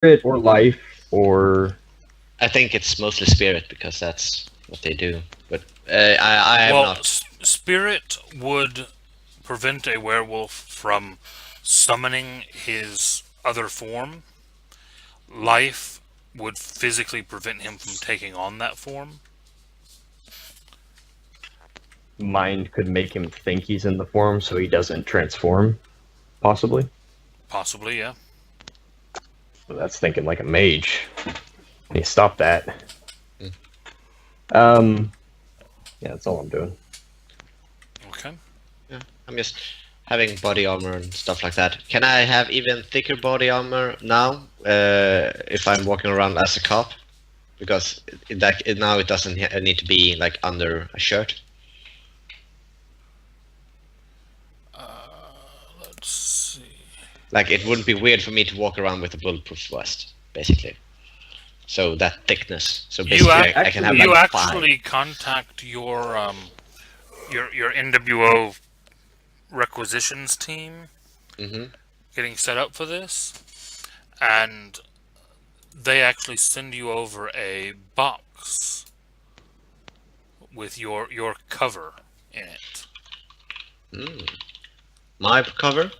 spirit or life or... I think it's mostly spirit because that's what they do. But I have not. Spirit would prevent a werewolf from summoning his other form. Life would physically prevent him from taking on that form. Mind could make him think he's in the form so he doesn't transform, possibly? Possibly, yeah. Well, that's thinking like a mage. Hey, stop that. Yeah, that's all I'm doing. Okay. Yeah, I'm just having body armor and stuff like that. Can I have even thicker body armor now if I'm walking around as a cop? Because now it doesn't need to be like under a shirt. Let's see. Like it wouldn't be weird for me to walk around with a bulletproof vest, basically. So that thickness. So basically, I can have like you actually contact your NWO requisitions team, getting set up for this, and they actually send you over a box with your cover in it. My cover?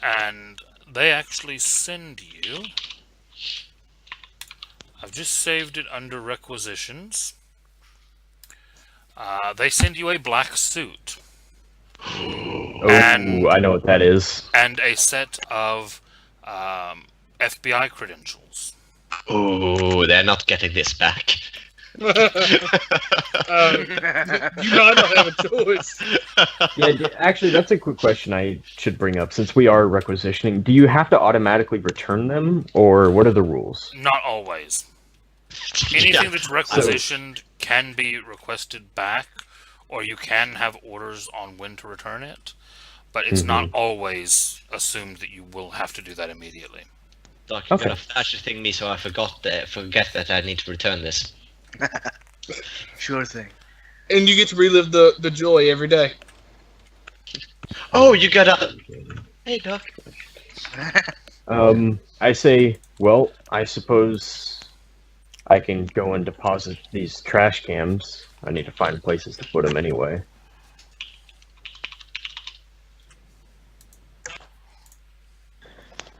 And they actually send you... I've just saved it under requisitions. They send you a black suit. Oh, I know what that is. And a set of FBI credentials. Oh, they're not getting this back. You know I don't have a choice. Yeah, actually, that's a quick question I should bring up. Since we are requisitioning, do you have to automatically return them, or what are the rules? Not always. Anything that's requisitioned can be requested back, or you can have orders on when to return it, but it's not always assumed that you will have to do that immediately. Doc, you're gonna flash thing me so I forget that I need to return this. Sure thing. And you get to relive the joy every day. Oh, you gotta... Hey, Doc. I say, well, I suppose I can go and deposit these trash cans. I need to find places to put them anyway.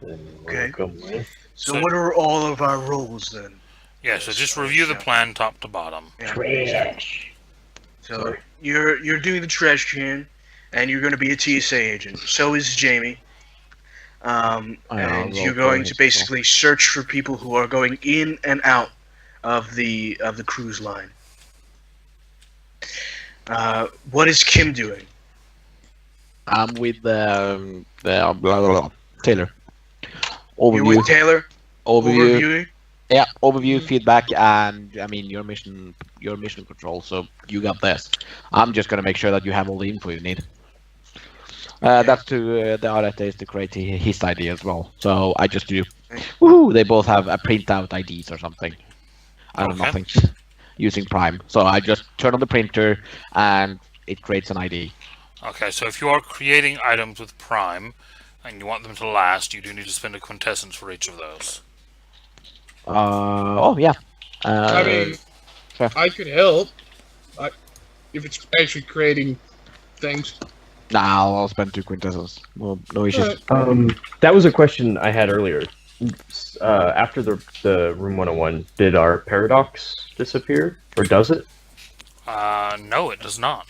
Okay. So what are all of our roles then? Yeah, so just review the plan top to bottom. Yeah. Trash. So you're doing the trash can, and you're going to be a TSA agent. So is Jamie. And you're going to basically search for people who are going in and out of the cruise line. What is Kim doing? I'm with the blah, blah, blah. Taylor. Overview. You're with Taylor. Overviewing. Yeah, overview, feedback, and I mean your mission control. So you got this. I'm just gonna make sure that you have all the info you need. That's to the RTA is to create his ID as well. So I just do. Woohoo! They both have a printout IDs or something. I don't know, nothing. Using Prime. So I just turn on the printer and it creates an ID. Okay, so if you are creating items with Prime and you want them to last, you do need to spend a quintessence for each of those. Oh yeah. I mean, sure. I could help. If it's actually creating things. Nah, I'll spend 2 quintessence. Well, no issues. That was a question I had earlier. After the Room 101, did our paradox disappear? Or does it? No, it does not.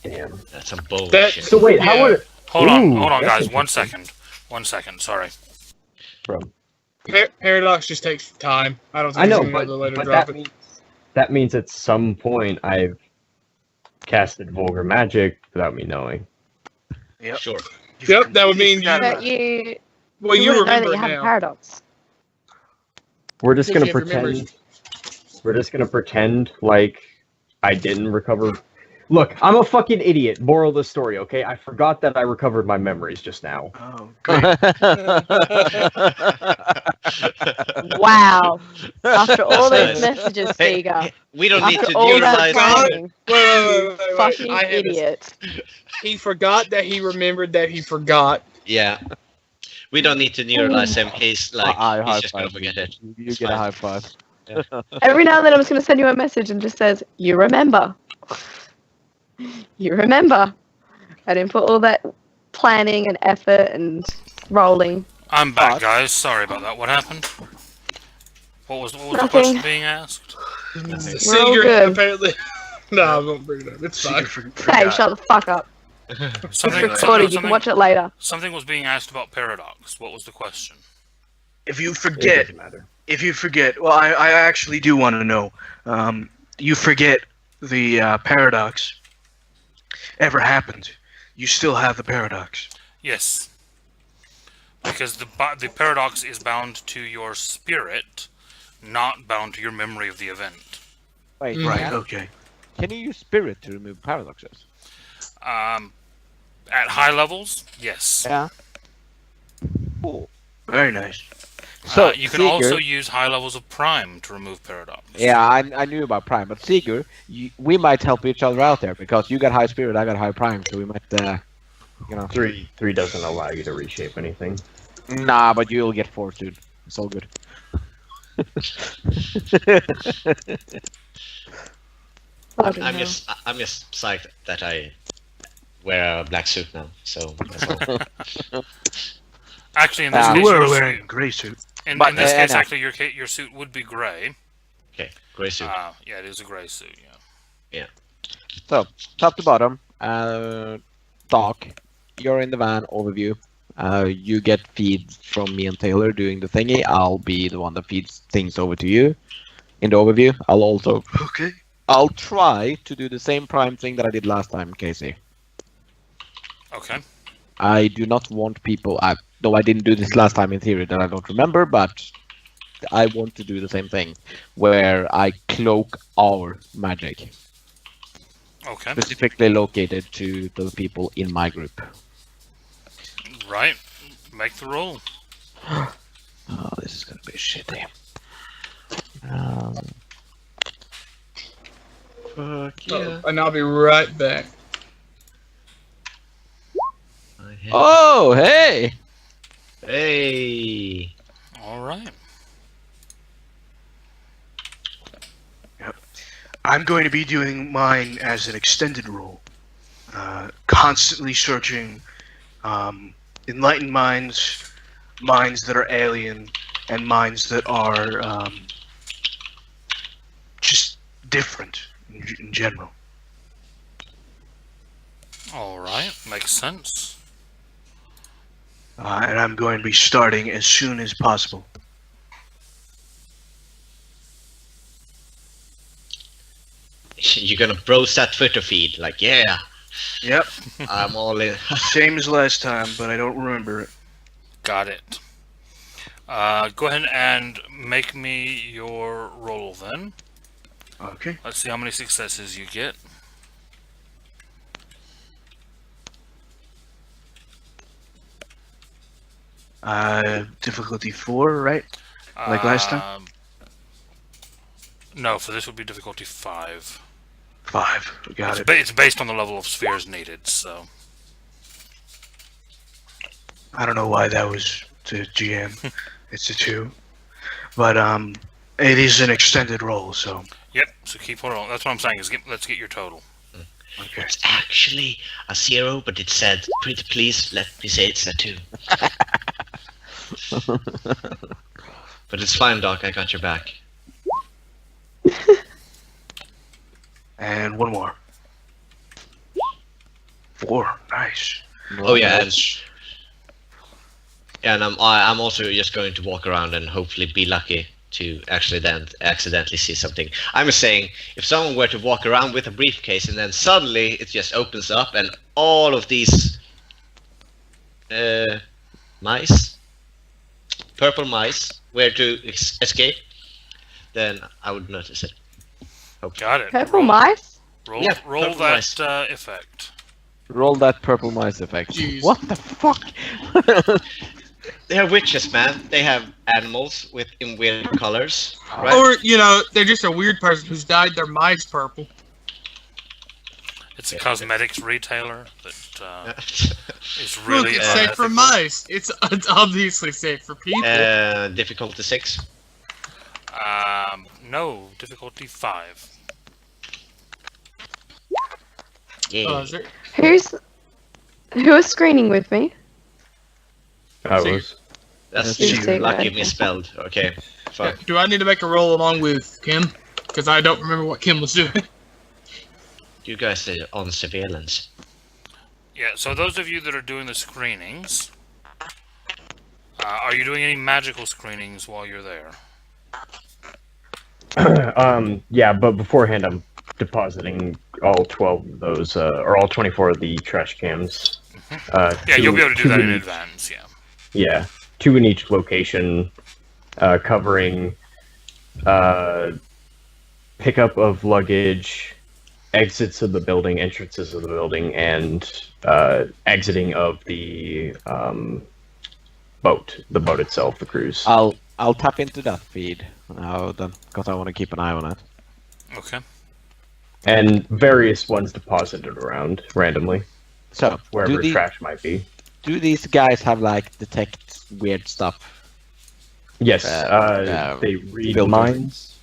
Damn. That's a bullshit. So wait, how would it... Hold on, guys. 1 second. 1 second, sorry. From... Paradox just takes time. I don't think I know, there's another way to but drop it. That means at some point I've casted Vulgar Magic without me knowing. Yep. Sure. Yep, that would mean But you... Well, you wouldn't know that remember you it have now. a paradox. We're just Because gonna you have pretend... We're just gonna pretend like I didn't recover... Look, I'm a fucking idiot. Moral of the story, okay? I forgot that I recovered my memories just now. Oh, great. Wow. After all those messages, Hey, Sega. we don't need After to all that utilize... planning, Wait. fucking I have this. idiot. He forgot that he remembered that he forgot. Yeah. We don't need to neuralize him. He's like, I he's just gonna forget it. You It's get a fine. high five. Every now and then I'm just going to send you a message and just says, you remember. You remember. I didn't put all that planning and effort and rolling. I'm back, guys. Sorry about that. What happened? What was the Nothing. question being asked? all good. apparently. No, I won't bring it up. It's fine. Hey, shut the fuck up. It's recorded. You can watch it later. Something was being asked about paradox. What was the question? If you It forget, doesn't matter. well, I actually do want to know. You forget the paradox ever happened. You still have the paradox. Yes. Because the paradox is bound to your spirit, not bound to your memory of the event. Wait, Right. Okay. Can you use spirit to remove paradoxes? At high levels, yes. Yeah. Cool. Very nice. So You can Seeker, also use high levels of prime to remove paradox. Yeah, I knew about prime, but Seeker, we might help each other out there because you got high spirit, I got high prime, so we might, you know. 3 doesn't allow you to reshape anything. Nah, but you'll get 4, dude. It's all good. Bloody I'm hell. just psyched that I wear a black suit now. So that's all. Actually, in this case, You are your wearing a suit, gray suit. in But- this case, no. actually, your suit would be gray. Okay, gray suit. Yeah, it is a gray suit. Yeah. So, top to bottom, Doc, you're in the van, overview. You get feeds from me and Taylor doing the thingy. I'll be the one that feeds things over to you in the overview. Okay. I'll try to do the same prime thing that I did last time, Casey. Okay. I do not want people, though I didn't do this last time in theory that I don't remember, but I want to do the same thing, where I cloak our magic, Okay. specifically located to the people in my group. Right. Make the roll. Oh, this is gonna be shitty. Fuck And I'll be right back. Oh, hey! Hey. All right. I'm going to be doing mine as an extended role. Constantly searching enlightened minds, minds that are alien, and minds that are just different in general. All right. Makes sense. And I'm going to be starting as soon as possible. You're gonna browse that Twitter feed, like, yeah, Yep, I'm all in. same as last time, but I don't remember it. Got it. Go ahead and make me your roll then. Okay. Let's see how many successes you get. Difficulty 4, right? Like last time? No, for this would be difficulty 5. 5. Got it. It's based on the level of spheres needed, so. I don't know why that was to GM. It's a 2. But it is an extended roll, so Yep, so keep hold on. That's what I'm saying, is let's get your total. okay. It's actually a 0, but it said, pretty please let me say it's a 2. But it's fine, Doc, I got your back. And one more. 4. Nice. Oh yeah, and I'm also just going to walk around and hopefully be lucky to actually then accidentally see something. I'm just saying, if someone were to walk around with a briefcase and then suddenly it just opens up and all of these mice, purple mice, were to escape, then I would notice it. Got it. Purple mice? Roll, Yeah, roll purple that mice. Effect. Roll that purple mice effect. Jeez. What the fuck? They're witches, man. They have animals in weird colors, right? Or, they're just a weird person who's dyed their mice purple. It's a cosmetics retailer that is really Look, it's safe for unethical. mice. It's obviously safe for people. Difficulty 6. No, difficulty 5. Yeah. Is there- Who is screening with me? I See. was. That's You you say lucky that. misspelled. Okay. Fuck. Do I need to make a roll along with Kim? Because I don't remember what Kim was doing. You guys are on surveillance. Yeah, so those of you that are doing the screenings, are you doing any magical screenings while you're there? Yeah, but beforehand, I'm depositing all 12 of those, or all 24 of the trash cams. Yeah, you'll be able to do two that in each- advance, yeah. Yeah, 2 in each location, covering pickup of luggage, exits of the building, entrances of the building, and exiting of the boat itself, the cruise. I'll tap into that feed now then, because I want to keep an eye on it. Okay. And various ones deposited around randomly, So, wherever trash might be. do these guys have like detect weird stuff? Yes, yeah, they read filter. minds.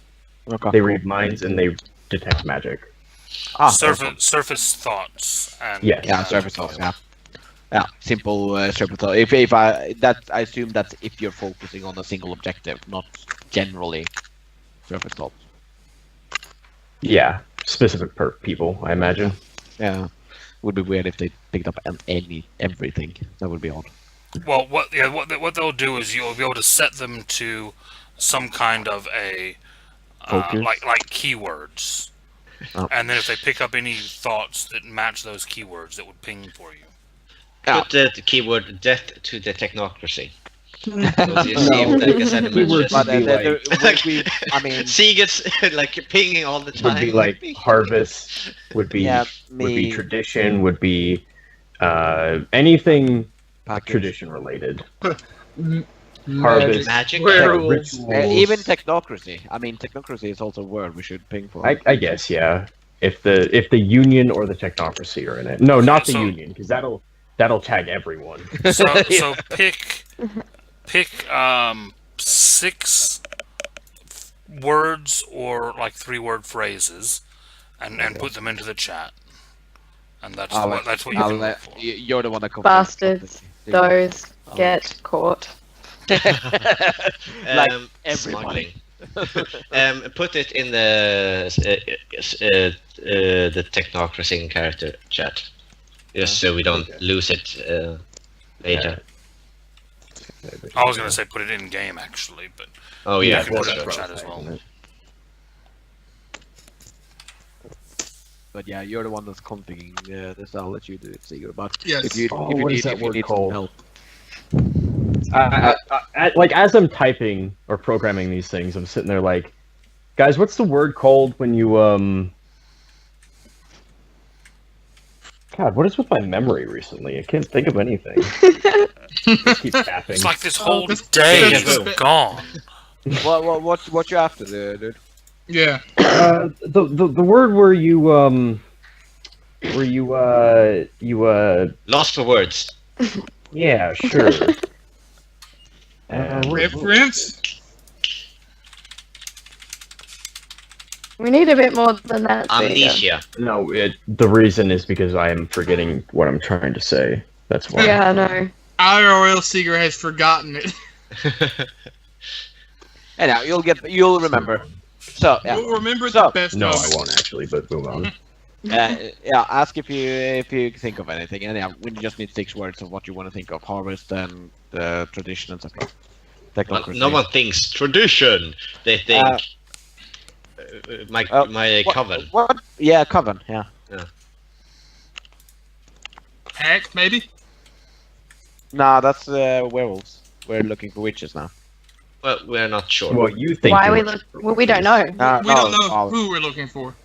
Okay. They read minds and they detect magic. Surface thoughts and Yeah, surface thoughts. Yeah, yeah, simple surface thought. If I assume that if you're focusing on a single objective, not generally surface thoughts. Yeah, specific per people, I imagine. Yeah, would be weird if they picked up everything. That would be odd. Well, what they'll do is you'll be able to set them to some kind of a Focus? like keywords, Oh. and then if they pick up any thoughts that match those keywords, it would ping for you. Yeah. Put the keyword death to the technocracy. So you see if they can send a Keywords message. would be like- I mean, See, gets like pinging all the time. Would be like harvest, would be yeah, would be me, tradition, would be anything package. tradition related. Magic. Harvest, Magic. Werewolves. rituals. Even technocracy. I mean, technocracy is also a word we should ping for. I guess, yeah. If the union or the technocracy are in it. No, not the So- union, because that'll tag everyone. So pick 6 words or like 3-word phrases, and put them into the chat. And that's what you can look for. You're the one that Bastards. Those get caught. Like everybody. Smuggling. Put it in the technocracy character chat, just so we don't lose it later. I was gonna say put it in game actually, but Oh yeah, you can put it in the that's chat right, as well. isn't it? But yeah, you're the one that's configuring this. I'll let you do it, Sigurd. But Yes. if you, Oh, if you what need, is that if you word need some called? help, Like as I'm typing or programming these things, I'm sitting there like, guys, what's the word called when you God, what is with my memory recently? I can't think of anything. Just keep tapping. It's like this whole this- day this- is gone. what you after, dude? Yeah. The word where you Lost for words. yeah, sure. Reference? We need a bit more than that. Vega. Amnesia. No, the reason is because I am forgetting what I'm trying to say. That's why. Yeah, I know. IRL Seeger has forgotten it. Anyhow, you'll remember. So yeah, You'll remember So- the best No, of I won't actually, but move on. yeah. Ask if you think of anything, and yeah, we just need 6 words of what you want to think of: harvest and tradition and stuff. Technocracy. No one thinks tradition. They think my coven. What? Yeah, coven. Yeah. Hack, maybe? Nah, that's werewolves. We're looking for witches now. Well, we're not sure. Well, you think Why you're we look? Well, we don't know. We don't know who we're looking for.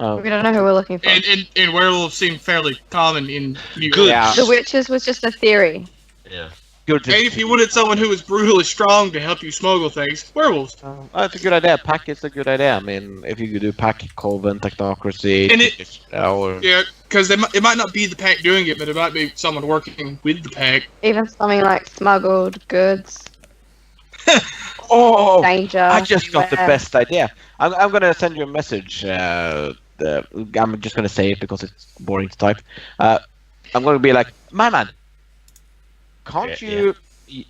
Oh. We don't know who we're looking for. And werewolves seem fairly common in New York. Good. Yeah. The witches was just a theory. Yeah. Good. And if you wanted someone who was brutally strong to help you smuggle things, werewolves. That's a good idea. Pack is a good idea. I mean, if you could do Pack, Coven, Technocracy, And it- or Yeah, because it might not be the pack doing it, but it might be someone working with the pack. Even something like smuggled goods, oh, danger. I just got the where- best idea. I'm gonna send you a message. I'm just gonna say it because it's boring to type. I'm gonna be like, my man, can't Yeah, you?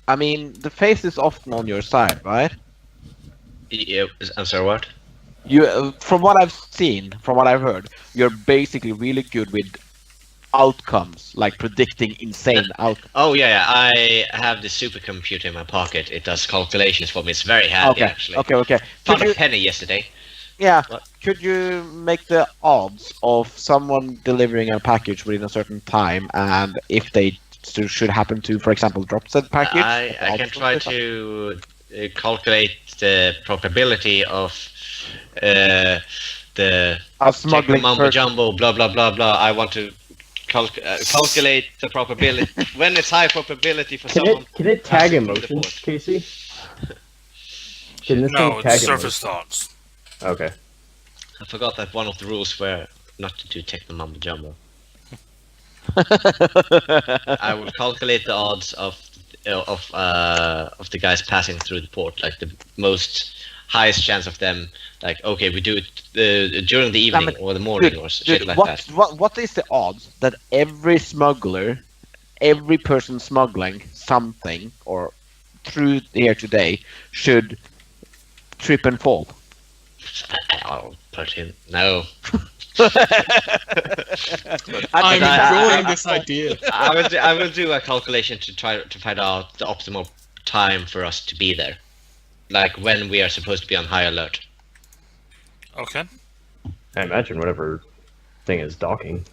I mean, the face is often on your side, right? Yeah, I'm sorry, what? You, from what I've seen, from what I've heard, you're basically really good with outcomes, like predicting insane outcomes. Oh yeah, I have the supercomputer in my pocket. It does calculations for me. It's very handy, Okay, actually. okay. Found Could a you, penny yesterday. yeah, What? could you make the odds of someone delivering a package within a certain time, and if they should happen to, for example, drop said package? I can try to calculate the probability of the smuggling mumbo person. jumbo, blah blah blah blah. I want to calculate the probability when it's high probability for someone. Can it tag passing through the emotions, port. Casey? Can this No, thing tag it's surface emotions? thoughts. Okay. I forgot that one of the rules were not to do techno mumbo jumbo. I will calculate the odds of the guys passing through the port, like the most highest chance of them. Like, okay, we do it during the evening or the morning or shit like that. What is the odds that every smuggler, every person smuggling something or through here today should trip and fall? I'll put in no. I'm I- enjoying this idea. I will do a calculation to try to find out the optimal time for us to be there, like when we are supposed to be on high alert. Okay. I imagine whatever thing is docking.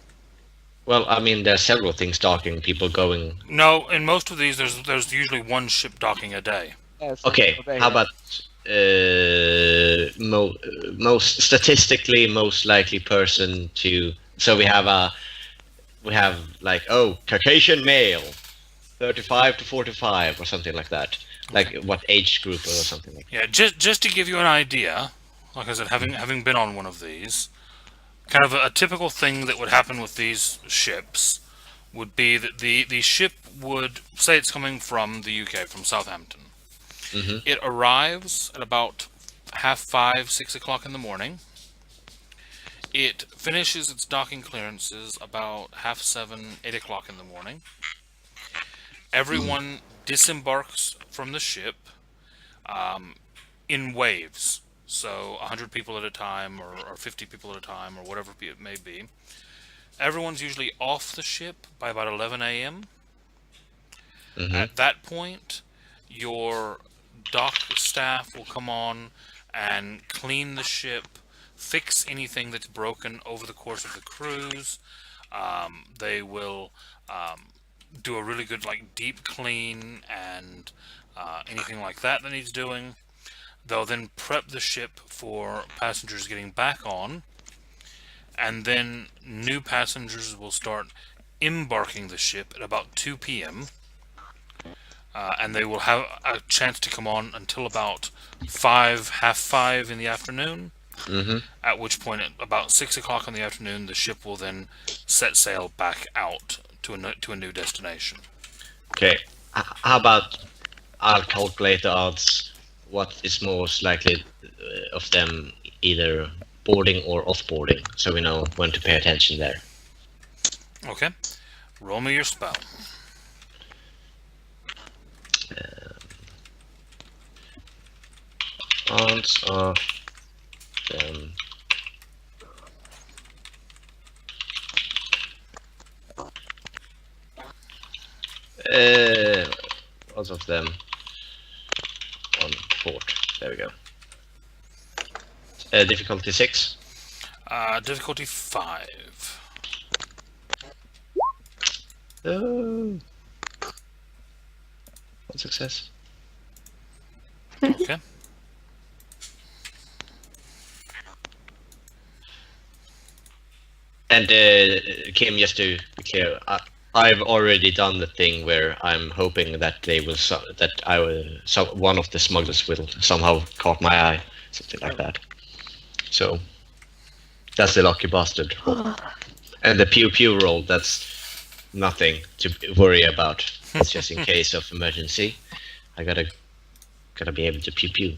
Well, I mean, there are several things docking, people going. No, in most of these, there's usually one ship docking a day. Okay, how about most statistically most likely person to? So we have like, oh, Caucasian male, 35 to 45 or something like that. Like what age group or something like that. Yeah, just to give you an idea, like I said, having been on one of these, kind of a typical thing that would happen with these ships would be that the ship would say it's coming from the UK, from Southampton. Mm-hmm. It arrives at about 5:30, 6 o'clock in the morning. It finishes its docking clearances about 7:30, 8 o'clock in the morning. Everyone disembarks from the ship in waves. So 100 people at a time or 50 people at a time or whatever it may be. Everyone's usually off the ship by about 11 a.m. Mm-hmm. At that point, your dock staff will come on and clean the ship, fix anything that's broken over the course of the cruise. They will do a really good deep clean and anything like that needs doing. They'll then prep the ship for passengers getting back on, and then new passengers will start embarking the ship at about 2 p.m. And they will have a chance to come on until about 5:30 in the afternoon. Mm-hmm. At which point, at about 6 o'clock in the afternoon, the ship will then set sail back out to a new destination. Okay. How about I'll calculate the odds. What is most likely of them either boarding or off-boarding, so we know when to pay attention there. Okay. Roll me your spell. Odds of them. Odds of them on port. There we go. Difficulty 6. Difficulty 5. Oh. One success. Okay. And Kim, just to be clear, I've already done the thing where I'm hoping that they will one of the smugglers will somehow caught my eye, something like that. So that's the lucky bastard. And the pew pew roll, that's nothing to worry about. It's just in case of emergency. I gotta be able to pew pew.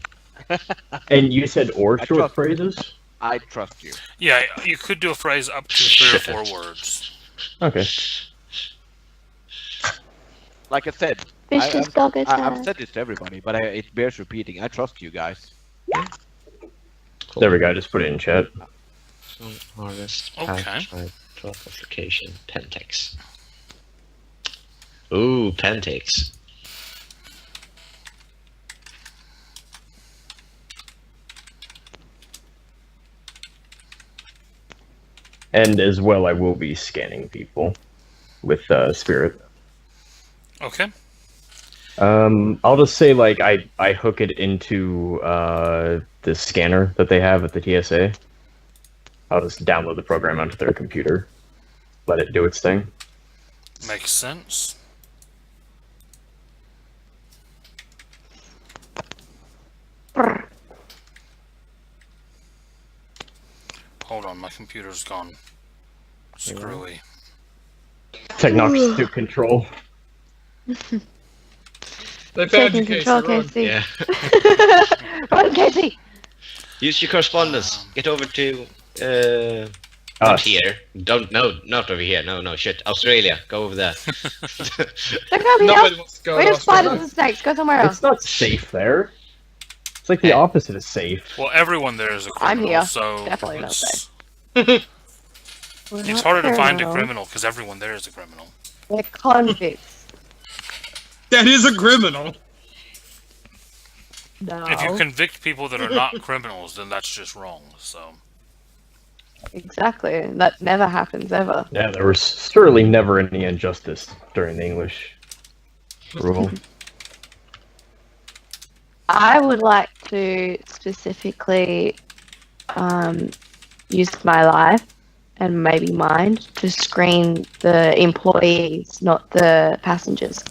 And you said short phrases? I trust you. Yeah, you could do a phrase up to 3 or 4 words. Okay. Like I said, Vicious dog I've attack. said this to everybody, but it bears repeating. I trust you guys. There we go, just put it in chat. Harvest, Okay. drop application, Pentex. Ooh, Pentex. And as well, I will be scanning people with Spirit. Okay. I'll just say, like, I hook it into the scanner that they have at the TSA. I'll just download the program onto their computer. Let it do its thing. Makes sense. Hold on, my computer's gone screwy. Technocratic to control. They found you, Taking control, Casey. Casey. Yeah. Run, Casey! Use your correspondence. Get over to not Us. here. Don't not over here. No shit. Australia. Go over there. Don't come Nobody here! wants to go We to have spiders Australia. and snakes. Go somewhere else. It's not safe there. It's like the opposite of safe. Well, everyone there is a I'm criminal, here. so Definitely not it's, We're it's not harder to find a criminals. criminal because everyone there is a criminal. We're convicts. That is a criminal. No. If you convict people that are not criminals, then that's just wrong. So Exactly. That never happens ever. Yeah, there was certainly never any injustice during the English rule. I would like to specifically use my life and maybe mind to screen the employees, not the passengers.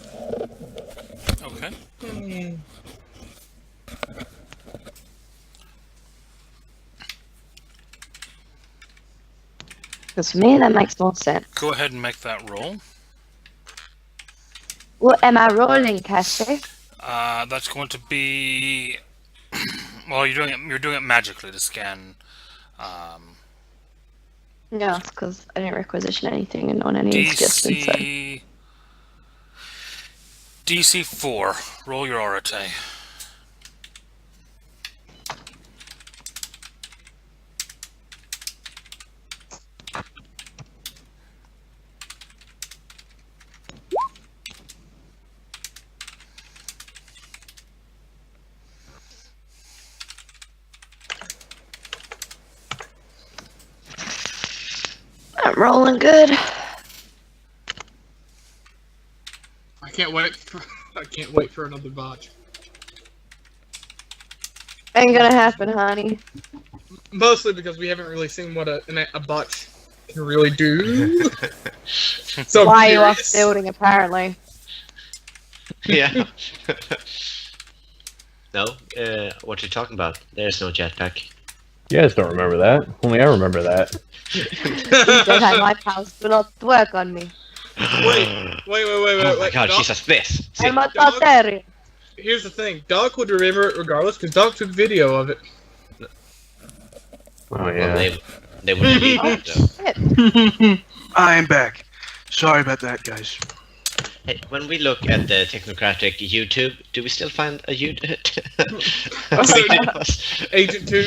okay. Because for me, that makes more sense. Go ahead and make that roll. What am I rolling, Cassie? That's going to be. Well, you're doing it magically to scan. No, it's because I didn't requisition anything and on any suggestions. So. DC 4. Roll your Arate. I'm rolling good. I can't wait for another botch. Ain't gonna happen, honey. Mostly because we haven't really seen what a botch can really do. So Why are you off curious. building, apparently? Yeah. No. What you talking about? There's no jetpack. You guys don't remember that. Only I remember that. They had my pals do not work on me. Wait. Oh my god, Doc, Jesus, this. See, I'm a dog- Tatarian. Here's the thing. Doc would remember it regardless because Doc took video of it. Oh well, yeah. they would believe Oh, it, though. shit. I am back. Sorry about that, guys. Hey, when we look at the Technocratic YouTube, do we still find a YouTube? Agent 2.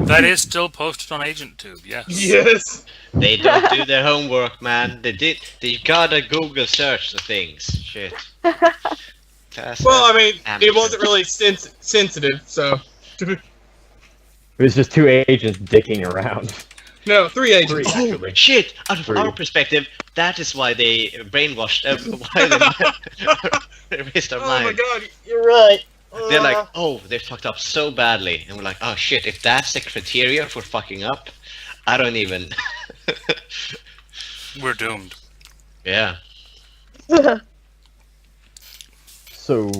That is still posted on AgentTube. Yes. Yes. They don't do their homework, man. They gotta Google search the things. Shit. That's Well, I mean, amateur. it wasn't really sensitive, so. It was just two agents dicking around. No, 3 agents. Three, Oh, actually. shit! Out of Three. our perspective, that is why they brainwashed. Why they erased our Oh my mind. god, you're right. They're like, oh, they fucked up so badly, and we're like, oh shit! If that's the criteria for fucking up, I don't even. We're doomed. Yeah. So,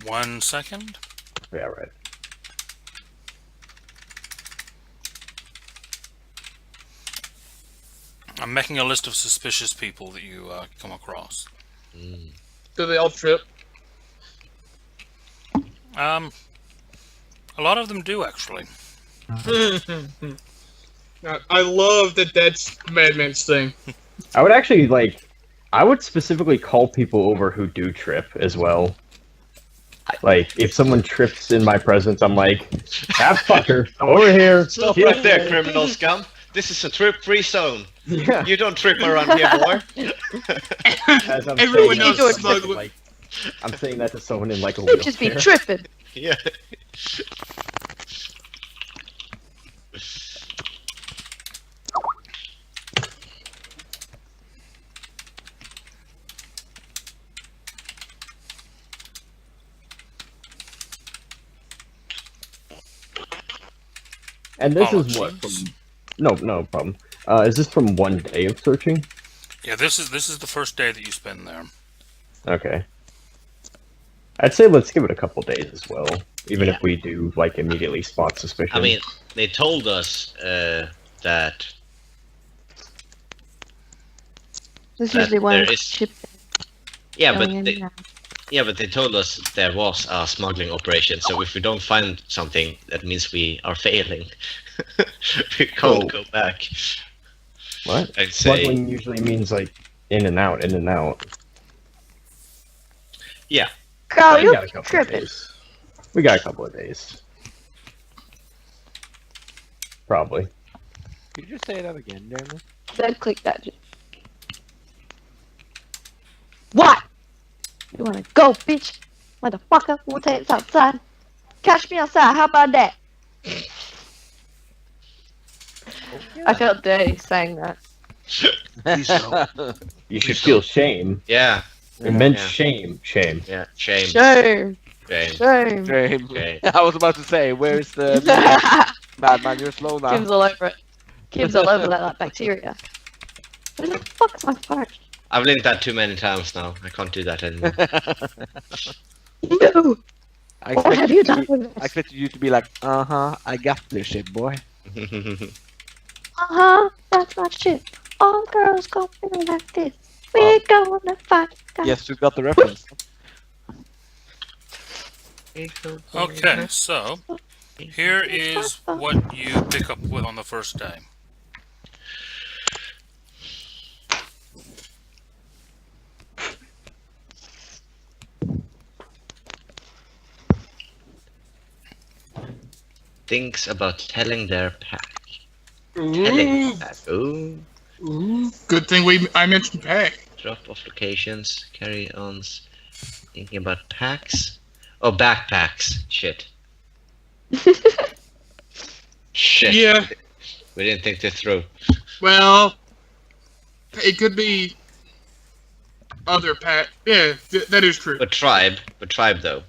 1 second. yeah, right. I'm making a list of suspicious people that you come across. Do they all trip? A lot of them do, actually. I love that that's Madman's thing. I would actually, like, I would specifically call people over who do trip as well. Like, if someone trips in my presence, I'm like, have fucker, over here. Stop right there, criminal scum. This is a trip-free zone. Yeah. You don't trip around here, boy. As I'm Everyone saying knows that, smuggling. like, I'm saying that to someone in, like, a You just be wheelchair. tripping. Yeah. And this is what, Apologies. from... No problem. Is this from one day of searching? Yeah, this is the first day that you spend there. Okay. I'd say let's give it a couple days as well, even if we do, like, immediately spot suspicion. I mean, they told us that There's That usually one there is- ship yeah, going but in they, and out. yeah, but they told us there was a smuggling operation. So if we don't find something, that means we are failing. We can't Oh. go back. What? I'd say, Smuggling usually means, like, in and out, in and out. Carl, We you're got a couple of tripping. days. We got a couple of days. Probably. Could you just say that again, Jeremy? Then click that. What? You wanna go, bitch? Motherfucker, we'll take it outside. Catch me outside, how about that? I felt dirty saying that. Please don't. You should feel shame. yeah, Immense Yeah. shame. Shame. yeah, shame, Shame, shame. shame. Shame. Okay. I was about to say, where's the Madman? You're slow now. Kim's all over it. Kim's all over that like bacteria. Where the fuck's my phone? I've linked that too many times now. I can't do that anymore. No! I What have you done with I this? expected you to be like, I got this shit, boy. That's my shit. All girls go feel like this. We're gonna fight. Yes, you got the reference. Okay, so here is what you pick up with on the first day. Thinks about telling their pack. Ooh, Telling pack. Ooh. ooh. Good thing I mentioned pack. Drop off locations, carry-ons. Thinking about packs. Oh, backpacks. Shit. Shit. Yeah. We didn't think this through. Well, it could be other pack. Yeah, that is true. But tribe though.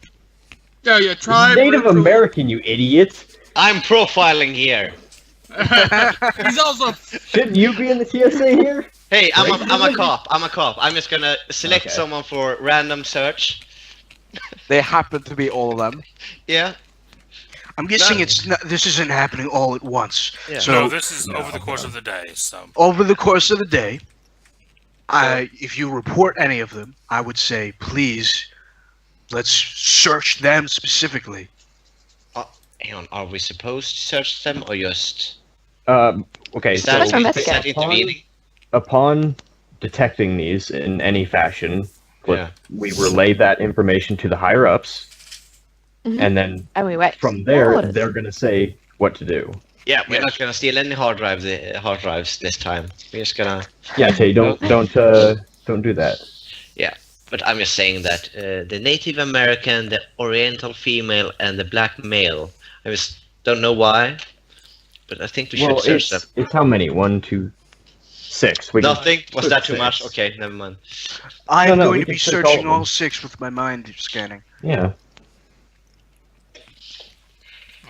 Yeah, tribe. Native retro- American, you idiot! I'm profiling here. He's also. Shouldn't you be in the TSA here? Hey, I'm a cop. I'm a cop. I'm just gonna select Okay. someone for random search. They happen to be all of them. Yeah. I'm guessing No. it's not, this isn't happening all at once. Yeah. So No, this is over the No, course no. of the day, so... over the course of the day, if you report any of them, I would say, please, let's search them specifically. Hang on. Are we supposed to search them or just? Okay, Is so that, Let's investigate. is that intervening? upon detecting these in any fashion, Yeah. we relay that information to the higher ups, Mhm. and then And we wait. from there, Orders. they're gonna say what to do. Yeah, we're not gonna steal any hard drives this time. We're just gonna. Yeah, Tay, don't do that. But I'm just saying that the Native American, the Oriental female, and the black male. I just don't know why, but I think we should Well, search them. it's how many? 1, 2, 6. We can Nothing? Was search that too 6. much? Okay, never mind. I No, am no, going we to be can search all of searching them. all 6 with my mind scanning, Yeah.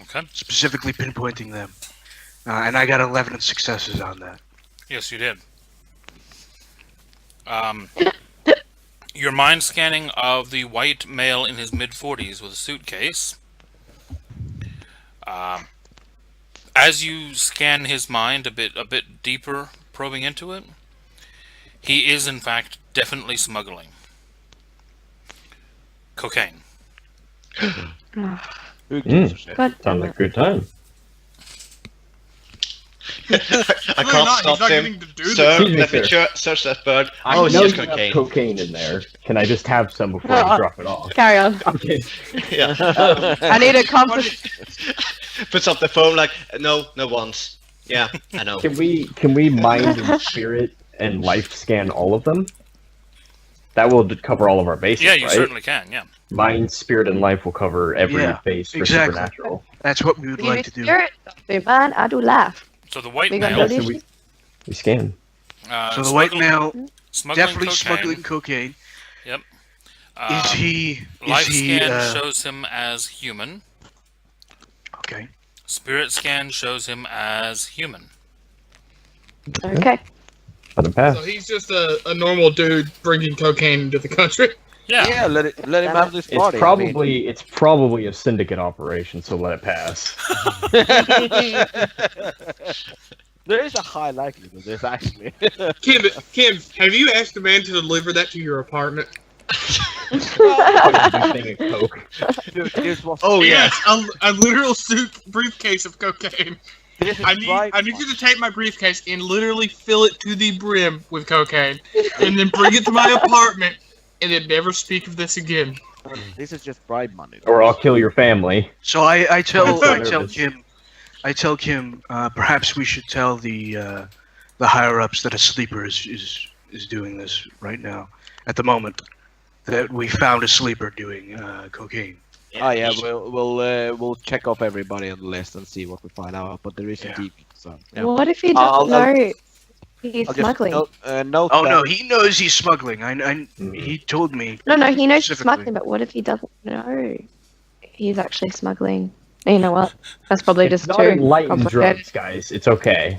Okay. specifically pinpointing them. And I got 11 successes on that. Yes, you did. Your mind scanning of the white male in his mid-40s with a suitcase. As you scan his mind a bit deeper, probing into it, he is in fact definitely smuggling cocaine. Who gives a shit? God Sounds damn like a it. good time. I Clearly can't not, stop he's not him. getting to do Sir, Excuse me, let me sir. search that bird. I Oh, it's know just you have cocaine. cocaine in there. Can I just have some before I drop it off? Carry on. Okay. Yeah. I need a compass. Puts up the phone like, no once. Yeah, I know. Can we mind and spirit and life scan all of them? That will cover all of our bases, Yeah, you right? certainly can. Yeah. Mind, spirit, and life will cover every Yeah, base for exactly. supernatural. That's what we would You like do to do. spirit, do man, I do laugh. So the white We gonna male, do Yeah, this so shit? we scan. So the white male smuggling definitely cocaine. smuggling cocaine. Is Um, he? Life Is he? scan shows him as human. Okay. Spirit scan shows him as human. Okay. Let him pass. So he's just a normal dude bringing cocaine into the country. Yeah. Yeah, let him have this It's party. probably a syndicate operation, so let it pass. There is a high likelihood of this, actually. Kim, have you asked the man to deliver that to your apartment? Big thing of coke. Dude, this was, Oh, yeah. Yes, a literal briefcase of cocaine. this is I need right. you to take my briefcase and literally fill it to the brim with cocaine, and then bring it to my apartment, and then never speak of this again. This is just bribe money. Or I'll kill your family. So I tell Nervous. Kim, perhaps we should tell the higher ups that a sleeper is doing this right now, at the moment, that we found a sleeper doing cocaine. Oh yeah, we'll check off everybody on the list and see what we find out. But there is a Yeah. deep. So yeah. What if he I'll- doesn't know he's I'll just smuggling? note Oh that- no, he knows he's smuggling. He told me. No, he knows he's Specifically. smuggling, but what if he doesn't know he's actually smuggling? You know what? That's probably It's just not too enlightened complicated. drugs, guys. It's okay.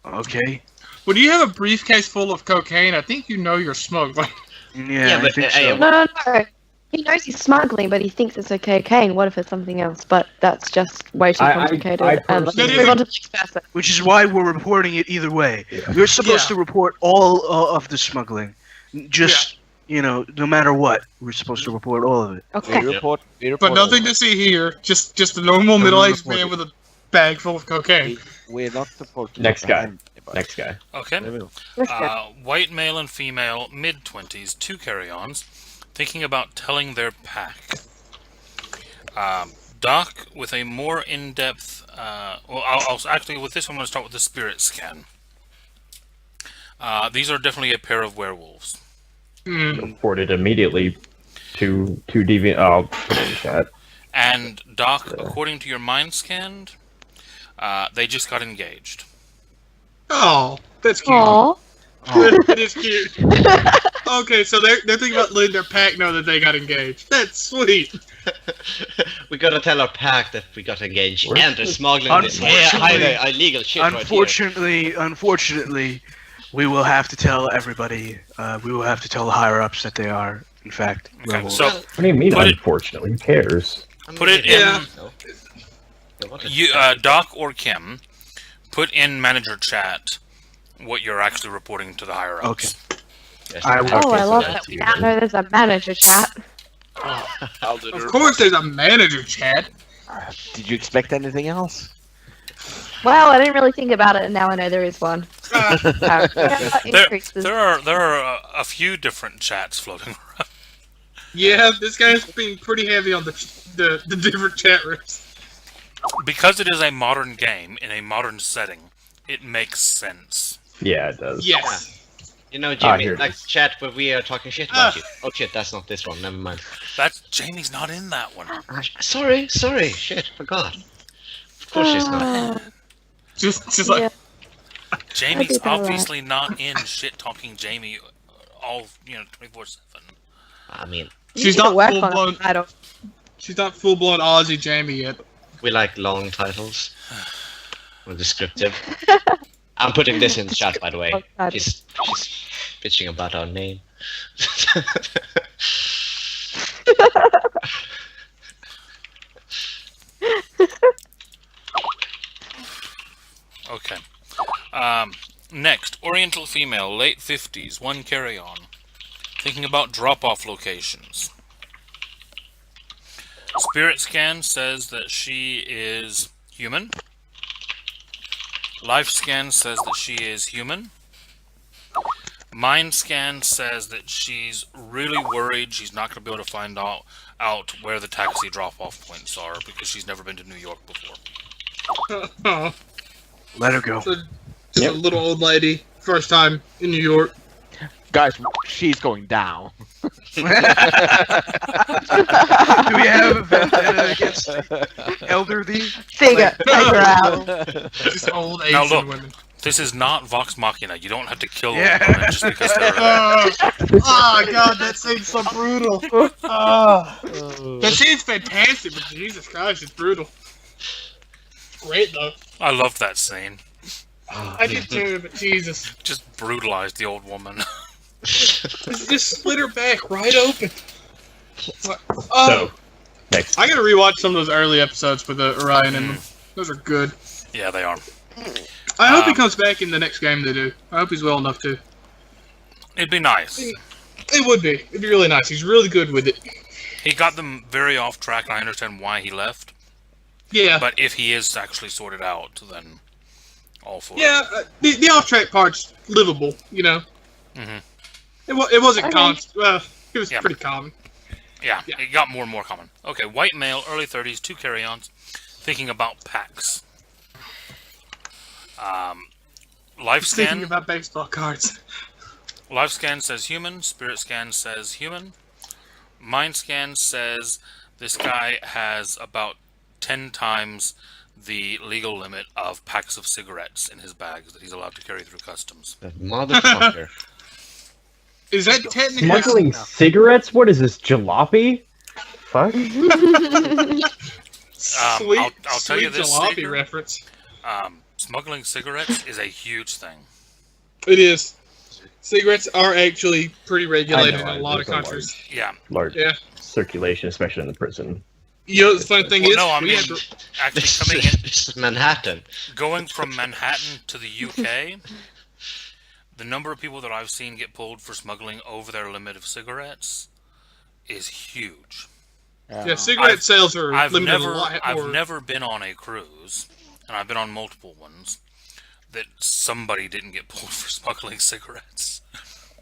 Okay. When you have a briefcase full of cocaine, I think you know you're smuggling. Yeah, I but, think so. No. He knows he's smuggling, but he thinks it's cocaine. What if it's something else? But that's just way too I complicated. And let's personally- move on to the next person. Which is why we're reporting it either way. Yeah. We're supposed Yeah. to report all of the smuggling. Just, no matter what, we're supposed to report all of it. Okay. we report But nothing to see here. Just a normal No, middle-aged we man with a bag full of cocaine. We're not supposed to. Next guy. apprehend anybody. Next guy. Okay. We will. Let's go. White male and female, mid-20s, 2 carry-ons, thinking about telling their pack. Doc with a more in-depth. I'll actually with this one, I'm going to start with the spirit scan. These are definitely a pair of werewolves. Reported immediately to deviant. I'll put it in chat. And Doc, according to your mind scanned, they just got engaged. Oh, that's cute. Aww. That is cute. Okay, so they're thinking about letting their pack know that they got engaged. That's sweet. We gotta tell our pack that we got engaged, Where's and they're the- smuggling this Unfortunately- highway illegal shit right Unfortunately, we will have to tell everybody. We will have to tell the higher ups that they are, in fact, Okay, werewolves. so What do you mean? Put it- Unfortunately, who cares? here. Put it Yeah. Doc or Kim, put in manager chat what you're actually reporting to the higher ups. Okay. I will. Oh, I so love that's that. We you now then. know there's a manager chat. Of course, there's a manager, Chad. Did you expect anything else? Well, I didn't really think about it, and now I know there is one. Increases. There are a few different chats floating around. Yeah, this guy's being pretty heavy on the different chat rooms. Because it is a modern game in a modern setting, it makes sense. Yeah, it does. Yes. You know, Ah, Jimmy, here it like is. chat where we are talking shit about you. Oh shit, that's not this one. Never mind. That's Jamie's not in that one. Sorry. Shit, forgot. Of course she's not. Just like Yeah. Jamie's I did all obviously not in shit talking Jamie all 24/7. I mean, You she's need to not work full on blown. it. I don't. She's not full blown Aussie Jamie yet. we like long titles. Or descriptive. I'm putting this in the chat, by the way. Long titles. She's bitching about our name. Okay. Next, Oriental female, late 50s, 1 carry-on. Thinking about drop-off locations. Spirit scan says that she is human. Life scan says that she is human. Mind scan says that she's really worried she's not going to be able to find out where the taxi drop-off points are because she's never been to New York before. Let her go. Just a little old lady, first time in New York. Guys, she's going down. Do we have a vendetta against elderly? Figure out. Just old Now Asian look. women. This is not Vox Machina. You don't have to kill Yeah. them just because they're... Oh god, that scene's so brutal. That scene's fantastic, but Jesus Christ, it's brutal. Great though. I love that scene. I did too, but Jesus. Just brutalized the old woman. Just split her back right open. So, next. I gotta rewatch some of those early episodes with Orion in them. Those are good. Yeah, they are. I hope he comes back in the next game they do. I hope he's well enough to. It'd be nice. It would be. It'd be really nice. He's really good with it. He got them very off track, and I understand why he left. Yeah. But if he is actually sorted out, then all for Yeah, the off-track part's livable, you know? Mhm. It wasn't Okay. constant. Well, it was Yeah. pretty common. Yeah, it got more and more common. Okay, white male, early 30s, 2 carry-ons, thinking about packs. Life Thinking scan. about baseball cards. Life scan says human. Spirit scan says human. Mind scan says this guy has about 10 times the legal limit of packs of cigarettes in his bags that he's allowed to carry through customs. That motherfucker. Is that technically... Smuggling cigarettes? What is this, jalopy? Fuck. Sweet, I'll tell you sweet this, jalopy Sager. reference. Smuggling cigarettes is a huge thing. It is. Cigarettes are actually pretty regulated I know, in a lot of there's a countries. Yeah. Large Yeah. circulation, especially in the prison. You know, the funny thing Well, is, no, I we mean, had to- actually This coming in, is Manhattan. going from Manhattan to the UK, the number of people that I've seen get pulled for smuggling over their limit of cigarettes is huge. yeah, cigarette sales are I've limited never, a lot more. I've never been on a cruise, and I've been on multiple ones, that somebody didn't get pulled for smuggling cigarettes.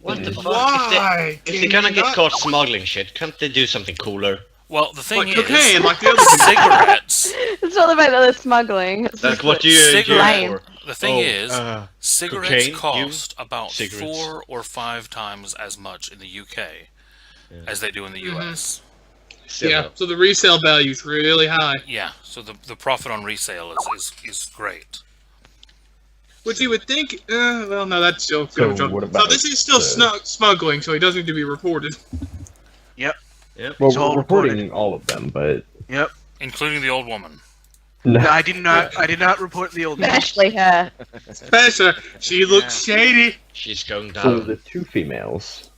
What the fuck? Why? If they're gonna get caught smuggling shit, can't they do something cooler? Well, the thing Like is, cocaine, like the other people. cigarettes. It's all about the smuggling. It's Like just what that- you Cigarette- use for? The thing is, cigarettes cocaine, cost about cigarettes. 4 or 5 times as much in the UK as they do in the US. Yeah, so the resale value's really high. Yeah, so the profit on resale is great. Which you would think, well, no, that's still So good. what So about this is still the- smuggling, so he doesn't need to be reported. Well, It's all we're reporting reported. all of them, but Yep. Including the old woman. no. No, I did not report the old man. Especially her. Especially, she looks shady. She's going So down. the 2 females.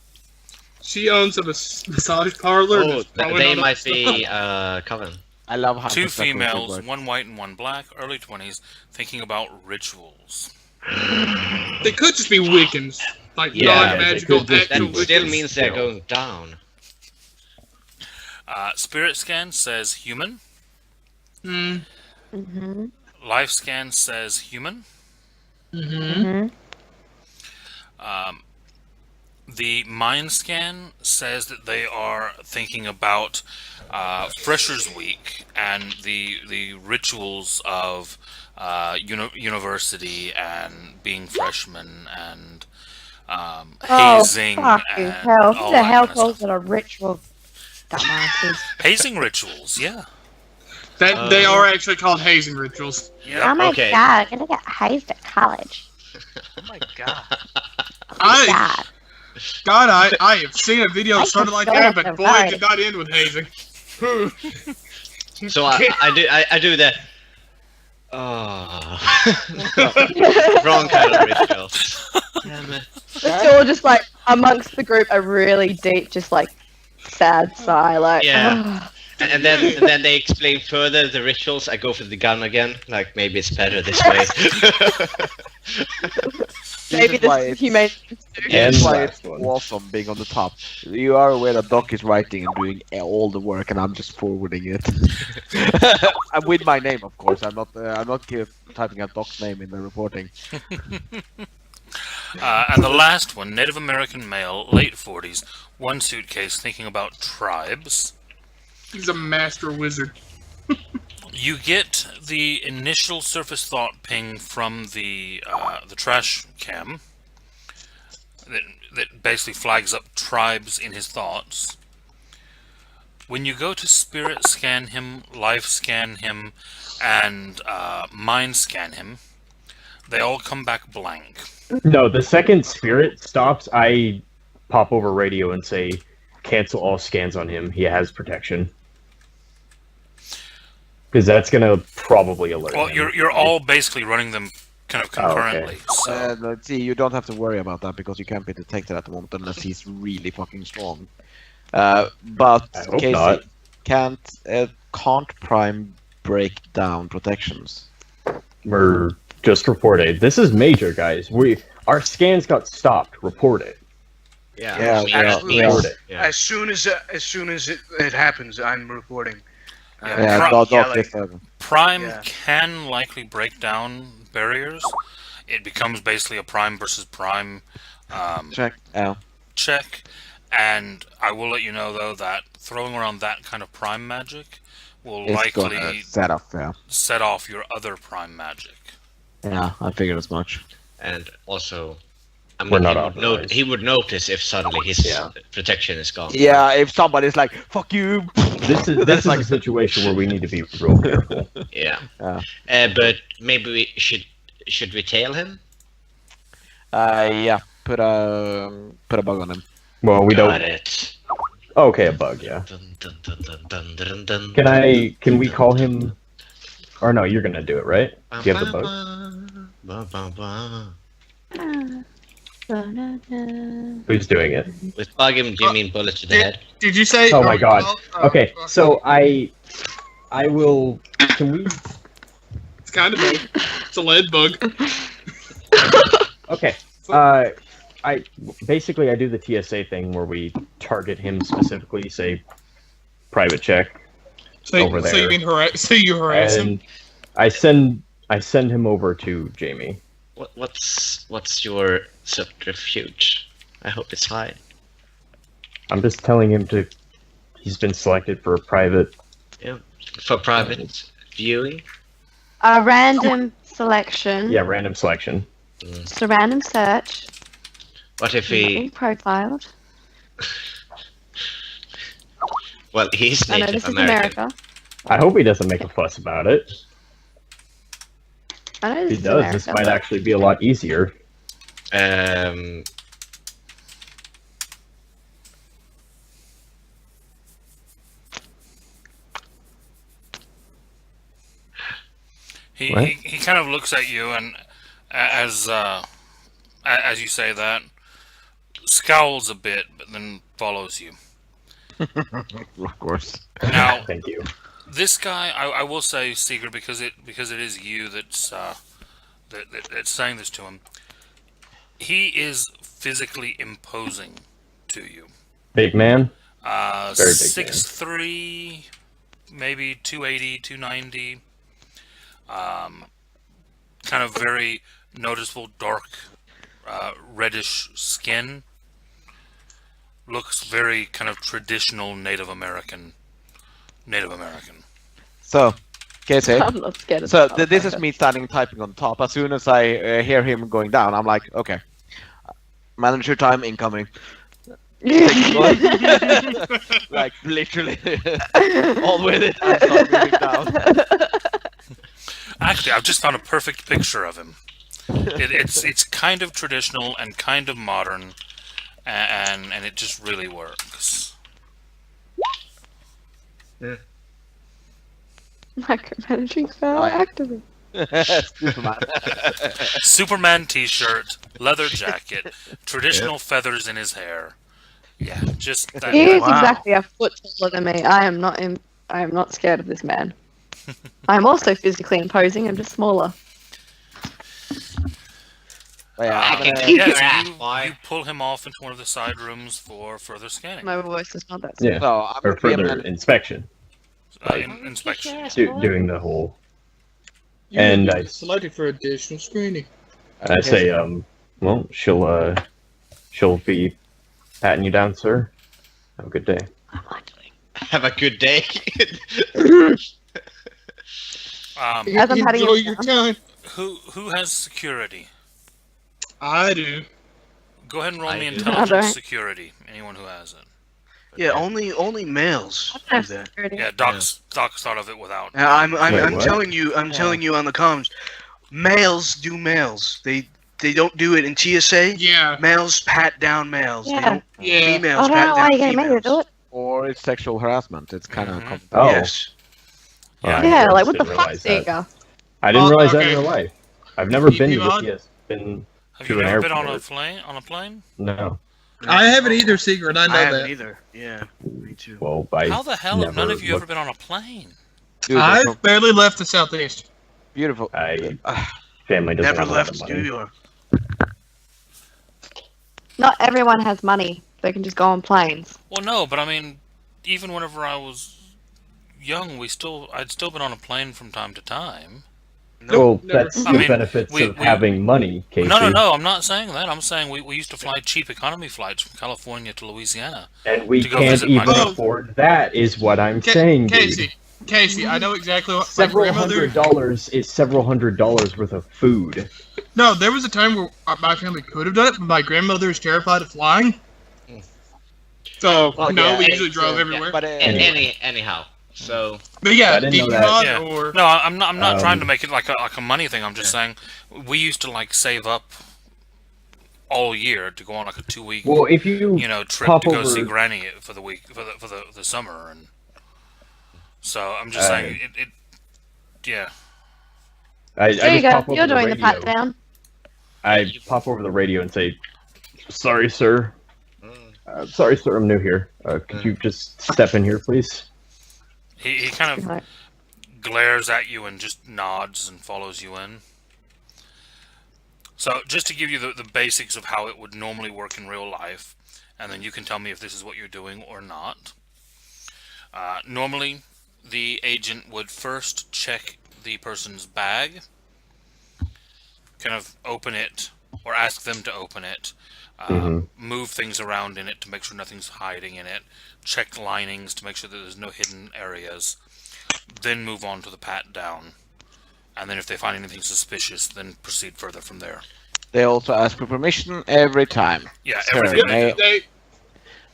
She owns a massage parlor. and Oh, is probably they not might a- be Coven. I love how 2 the circle females, works. 1 white and 1 black, early 20s, thinking about rituals. They could just be Wiccans. Like Yeah, non-magical they could just That actual be still Wiccans. means they're No. going down. Spirit scan says human. Mm-hmm. Life scan says human. Mm-hmm. The mind scan says that they are thinking about Freshers Week and the rituals of university and being freshmen and hazing Oh, fuck you, and hell. all Who the that hell kind of calls stuff. it a ritual? Dumbasses. Hazing rituals, yeah. That they are actually called hazing rituals. Oh my Okay. god, I'm gonna get hazed at college. Oh my god. I have seen a video I that started can like go that, at but the boy, right. it did not end with hazing. So I do the Oh. Wrong kind of rituals. Damn it. It's all just like amongst the group a really deep, just like sad sigh, like Yeah. And then they explain further the rituals. I go for the gun again. Like maybe it's better this way. maybe is why this is it's- humane. And That's why last it's one. awesome being on the top. You are aware that Doc is writing and doing all the work, and I'm just forwarding it. I'm with my name, of course. I'm not typing out Doc's name in the reporting. And the last one, Native American male, late 40s, one suitcase, thinking about tribes. He's a master wizard. You get the initial surface thought ping from the trash cam that basically flags up tribes in his thoughts. When you go to spirit scan him, life scan him, and mind scan him, they all come back blank. No, the second spirit stops, I pop over radio and say, cancel all scans on him. He has protection. Because that's going to probably alert Well, him. you're all basically running them kind of Oh, okay. concurrently. So Let's see, you don't have to worry about that because you can't be detected at the moment unless he's really fucking strong. But I hope Casey not. can't Prime break down protections. We're just reported. This is major, guys. Our scans got stopped. Report it. Yeah, Report it. Yeah. As soon as it happens, I'm reporting. Yeah, Pro- Doc is Prime Yeah. can likely break down barriers. It becomes basically a Prime versus Prime check. Yeah. check. And I will let you know, though, that throwing around that kind of Prime magic will It's gonna likely set up, yeah. set off your other Prime magic. Yeah, I figured as much. And also, I mean, We're not he would authorized. notice if suddenly his Yeah. protection is gone. Yeah, if somebody's like, fuck you! This is a situation where we need to be real careful. Yeah. Yeah. But maybe we should we tail him? Yeah, put a bug on him. Well, we Got don't. it. Okay, a bug, yeah. Dun, dun, dun, dun, dun, dun, dun, Can we call him? Or no, you're gonna do it, right? Do you have the bug? Who's doing it? With bug him, do you mean bullet to the head? Did you say? Oh my god. Okay, so I will. Can we? It's kind of bug. It's a lead bug. Okay. I basically do the TSA thing where we target him specifically, say private check, So, over so you there. mean so you harass him? and I send him over to Jamie. What's your subterfuge? I hope it's high. I'm just telling him he's been selected for a private. For private viewing? A random selection. Yeah, random selection. Just a random search. What if Not he... being profiled. Well, he's I know Native this is American. America. I hope he doesn't make a fuss about it. I know If this he is does, America. this might actually be a lot easier. What? He kind of looks at you and as you say that, scowls a bit, but then follows you. Of course. Now, Thank you. this guy, I will say, Seeger, because it is you that's that's saying this to him. He is physically imposing to you. Big man. Very big 6'3", maybe 280, 290. Kind of very noticeable dark reddish skin. Looks very kind of traditional Native American. So, Casey. I'm not scared of So this this is motherfucker. me standing typing on top. As soon as I hear him going down, I'm like, okay, manager time incoming. Like literally, all with it and start moving down. Actually, I've just found a perfect picture of him. It's kind of traditional and kind of modern, and it just really works. Micromanaging fellow activist. Superman. Superman T-shirt, leather jacket, traditional feathers in his hair. Yeah, just that. He is Wow. exactly a foot taller than me. I am not scared of this man. I am also physically imposing. I'm just smaller. But yeah, I I'm can gonna- keep Yeah, your so ass, you boy. pull him off into one of the side rooms for further scanning. My voice is not that. Yeah, So I'm or gonna be a further man. inspection, Inspection. doing the whole. You're And gonna I- be selected for additional screening. And I say, well, she'll be patting you down, sir. Have a good day. Have a good day. As I'm patting Enjoy him your down. time. Who has security? I do. Go ahead and roll I me do. intelligence Alright. security. Anyone who has it. Yeah, only males I do have that. security. Yeah, Doc's thought of it without. Now, I'm Wait, what? telling you, I'm telling you on the comms. Males do males. They don't do it in TSA. Yeah. Males pat down males. They Yeah. don't. Yeah. Females I don't pat know down why you getting me to females. do it. Or it's sexual harassment. It's kind of. Mhm. Oh, Yes. I Yeah, just like what the didn't fuck, realize that. Sega? I didn't Oh, realize that okay. in real life. I've never been to You the on? TS. Been Have to you an never been on a airport. plane? On a plane? No. I haven't either, Secret. I know I haven't that. either. Yeah, me too. Well, I How the hell have none never of you ever looked- been on a plane? Dude, they're so I've barely left the southeast. beautiful. I family doesn't Never have a lot of left money. New York. Not everyone has money. They can just go on planes. Well, no, but I mean, even whenever I was young, I'd still been on a plane from time to time. Well, never. that's I the mean, benefits we- of we- having money, Casey. No, I'm not saying that. I'm saying we used to fly cheap economy flights from California to Louisiana. And we To go can't visit my even mom. afford that, is what I'm saying, dude. Casey, I know exactly what my Several grandmother. $100 is several $100 worth of food. No, there was a time where my family could have done it, but my grandmother is terrified of flying. So Well, no, yeah, we and- usually drove everywhere. But Anyhow, so But yeah, I didn't know DP that. mod Yeah. or No, I'm not trying to Um, make it like a money thing. I'm just saying we used to like save up all year to go on like a 2-week Well, if you trip pop to go see over- Granny for the week for the summer, and so I'm just saying it. Yeah. I There you just go. pop over You're doing the radio. pat down. I pop over the radio and say, "Sorry, sir. Sorry, sir. I'm new here. Could you just step in here, please?" He kind of Like, glares at you and just nods and follows you in. So, just to give you the basics of how it would normally work in real life, and then you can tell me if this is what you're doing or not. Normally, the agent would first check the person's bag, kind of open it, or ask them to open it, move things around in it to make sure nothing's hiding in it, check linings to make sure that there's no hidden areas, then move on to the pat down. And then if they find anything suspicious, then proceed further from there. They also ask for permission every time. Yeah, Sir, everything.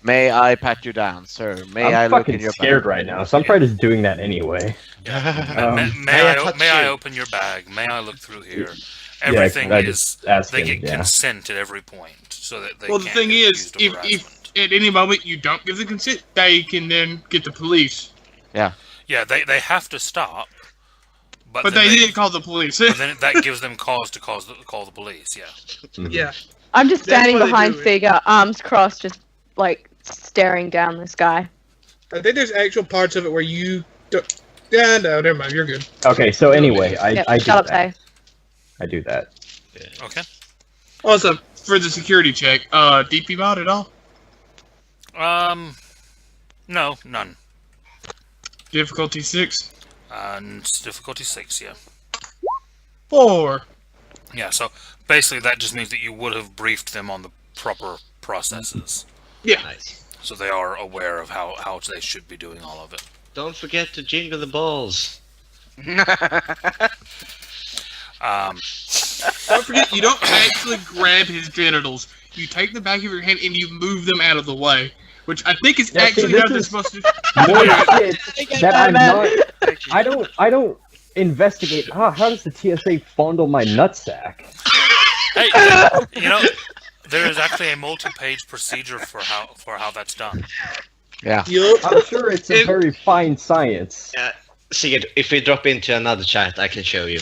May I pat you down, sir? May I I'm look fucking in your scared bag? right now, so I'm probably just doing that anyway. May touch I you? open your bag? May I look through here? Yeah, Everything I is. just ask They him, get yeah. consent at every point, so that they. well, the can't thing get is, accused of if harassment. at any moment you don't give the consent, they can then get the police. Yeah, they have to stop. But But then they did call the police. But then that gives them cause to call the police. Yeah. Yeah. I'm just That's standing why they behind do it. Figure, arms crossed, just like staring down the sky. I think there's actual parts of it where you don't. Yeah, no, never mind. You're good. Okay, so anyway, I do Shut up, that. Tay. I do that. Okay. Also, for the security check, DP mod at all? No, none. Difficulty 6? It's difficulty 6. Yeah. 4. Yeah. So basically, that just means that you would have briefed them on the proper processes, Yeah. nice. so they are aware of how they should be doing all of it. Don't forget to jingle the balls. Don't forget, you don't actually grab his genitals. You take the back of your hand and you move them out of the way. Which I think is Yeah, see, actually this how they're is- supposed to. More shit that I'm not. I don't investigate. How does the TSA fondle my nutsack? Hey, you know, there is actually a multi-page procedure for how that's done. Yeah. Yup. I'm sure it's a very fine science. Sigurd, if we drop into another chat, I can show you.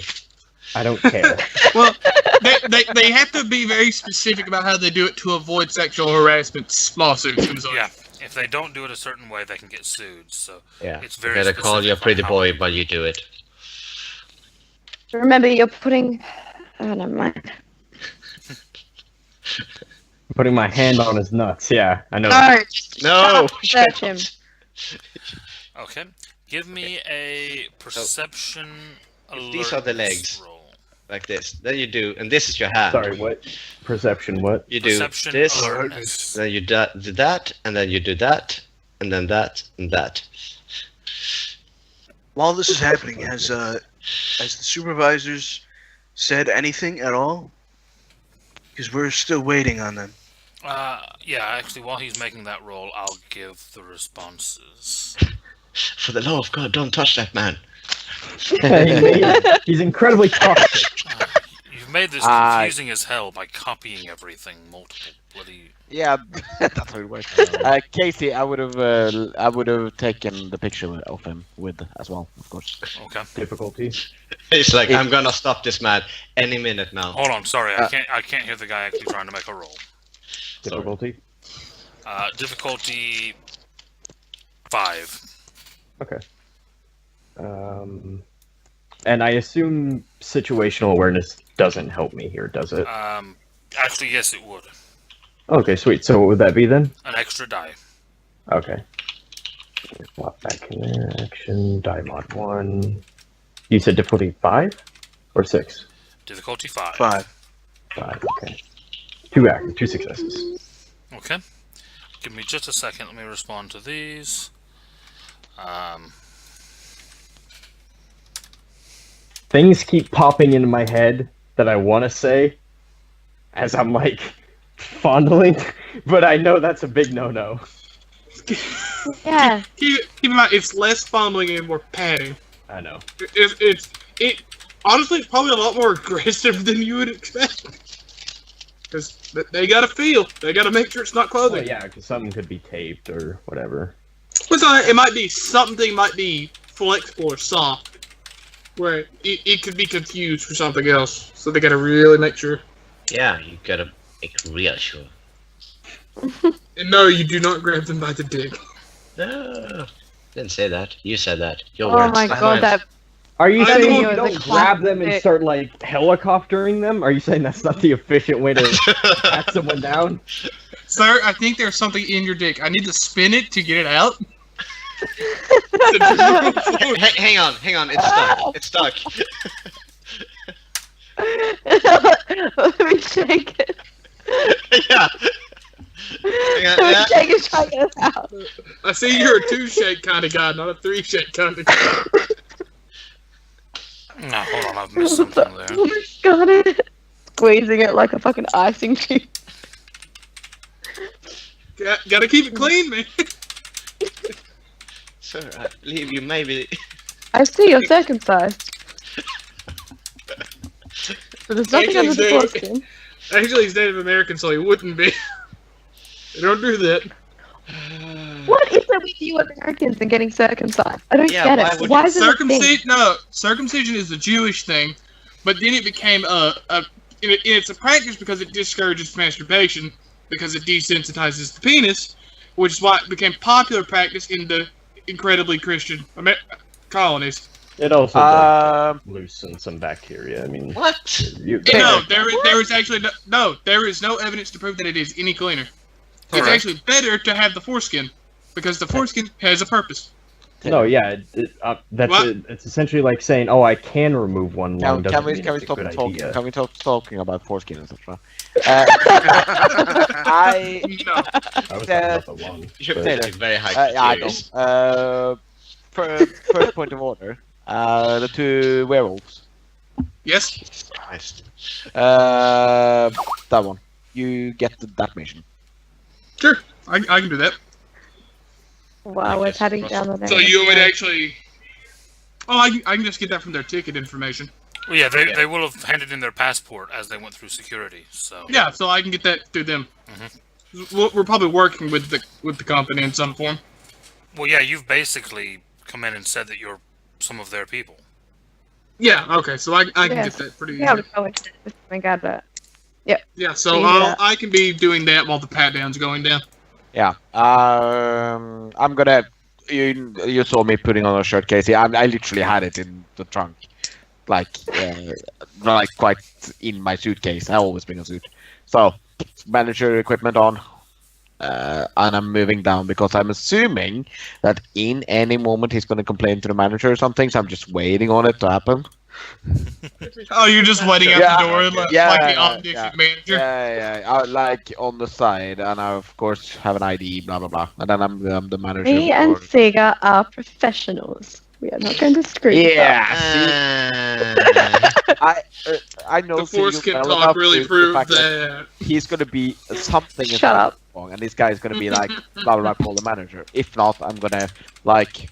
I don't care. Well, they have to be very specific about how they do it to avoid sexual harassment lawsuits and such. Yeah, if they don't do it a certain way, they can get sued. So Yeah. it's You very. gotta call you a specific on pretty how boy, they but do you it. do it. Remember, you're putting. Oh, never mind. Putting my hand on his nuts. Yeah, I know. No, No! search him. Okay, give me a perception. These are the alertness legs. Roll. Like this. Then you do, and this is your hand. Sorry, what? Perception, what? You do Perception this, alertness. then you do that, and then you do that, and then that, and that. While this is happening, has the supervisors said anything at all? Because we're still waiting on them. Yeah, actually, while he's making that roll, I'll give the responses. For the love of God, don't touch that man. He's incredibly toxic. You've made this I- confusing as hell by copying everything multiple bloody. Yeah, that's how it works. Casey, I would have taken the picture of him with as well, of course. Okay. Difficulty. He's like, I'm gonna stop this man any minute now. Hold on, sorry, I can't hear the guy actually trying to make a roll. Difficulty. Difficulty 5. Okay. And I assume situational awareness doesn't help me here, does it? Actually, yes, it would. Okay, sweet. So what would that be then? An extra die. Okay. Swap back in there. Action. Die mod 1. You said difficulty 5? Or 6? Difficulty 5. 5. 5, okay. 2 successes. Okay. Give me just a second. Let me respond to these. Things keep popping into my head that I want to say as I'm like fondling, but I know that's a big no-no. Yeah. Keep in mind, it's less fondling and more patting. I know. It honestly, it's probably a lot more aggressive than you would expect. Because they gotta feel. They gotta make sure it's not clothing. Well, yeah, because something could be taped or whatever. But it might be something might be flexible or soft, where it could be confused for something else. So they gotta really make sure. Yeah, you gotta make real sure. And no, you do not grab them by the dick. No, didn't say that. You said that. Your Oh words. my not god, mine. that. Are you I saying know you it was don't a grab them and classic. start like helicoptering them? Are you saying that's not the efficient way to pat someone down? Sir, I think there's something in your dick. I need to spin it to get it out. Hang on, it's stuck. Let me shake it. Yeah. Hang on, Let me yeah. shake it, try to get it out. I see you're a 2-shake kind of guy, not a 3-shake kind of guy. No, hold on, I've missed something there. Oh my god, squeezing it like a fucking icing cube. Gotta keep it clean, man. Sir, I believe you maybe. I see you're circumcised. But there's nothing under the foreskin. Actually, he's Native American, so he wouldn't be. They don't do that. What is it with you Americans and getting circumcised? I don't Yeah, get why it. would Why you- is it a thing? Circumcision is a Jewish thing, but then it became it's a practice because it discourages masturbation because it desensitizes the penis, which is why it became popular practice in the incredibly Christian colonies. It also does loosen some bacteria. I mean, What? No, there is actually there is no evidence to prove that it is any cleaner. It's Correct. actually better to have the foreskin because the foreskin has a purpose. no, yeah, that's What? it's essentially like saying, "Oh, I can remove one lung." Can we doesn't mean stop it's a good talking? idea. Can we stop talking about foreskin, etc.? I No. I was talking about the lung. You're but- very, very high. yeah, I know. First point of order. The 2 werewolves. Yes. Christ. That one. You get that mission. Sure. I can do that. Wow, we're heading down the So you would actually. Oh, I can just get that from their ticket information. Well, yeah, they will have handed in their passport as they went through security. So Yeah, so I can get that through them. We're probably working with the company in some form. well, yeah, you've basically come in and said that you're some of their people. Yeah. Okay. So I can Yeah. get that pretty Yeah, easy. we probably we got that. Yeah. So Yeah. I can be doing that while the pat down's going down. Yeah. I'm gonna. You saw me putting on a shirt, Casey. I literally had it in the trunk, like quite in my suitcase. I always bring a suit. So manager equipment on, and I'm moving down because I'm assuming that in any moment he's gonna complain to the manager or something. So I'm just waiting on it to happen. Oh, you're just waiting out Yeah, the door like the omniscient manager. Yeah. Like on the side, and I of course have an ID, blah blah blah, and then I'm the manager. Me and Sega are professionals. We are not going to screw this up. Yeah, I know The Force Sega can well talk enough really to the prove fact that. he's gonna be something is Shut up. wrong, and this guy is gonna be like blah blah blah, call the manager. If not, I'm gonna like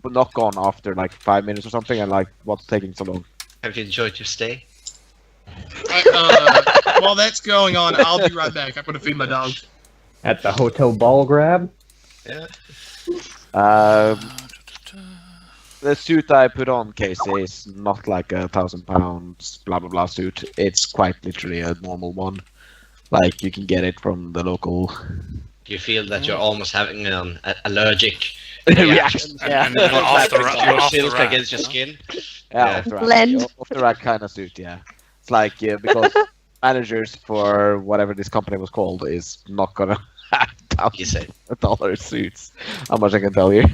knock on after like 5 minutes or something, and like what's taking so long? Have you enjoyed your stay? While that's going on, I'll be right back. I'm gonna feed my dogs. At the hotel ball grab. Yeah. The suit I put on, Casey, is not like a 1,000 pounds blah blah blah suit. It's quite literally a normal one. Like you can get it from the local. Do you feel that you're almost having an allergic reaction? And you're off the rack. your silk against your skin? Yeah, Blend. off the rack kind of suit. Yeah, it's like because managers for whatever this company was called is not gonna have You say. $1,000 suits. How much I can tell you?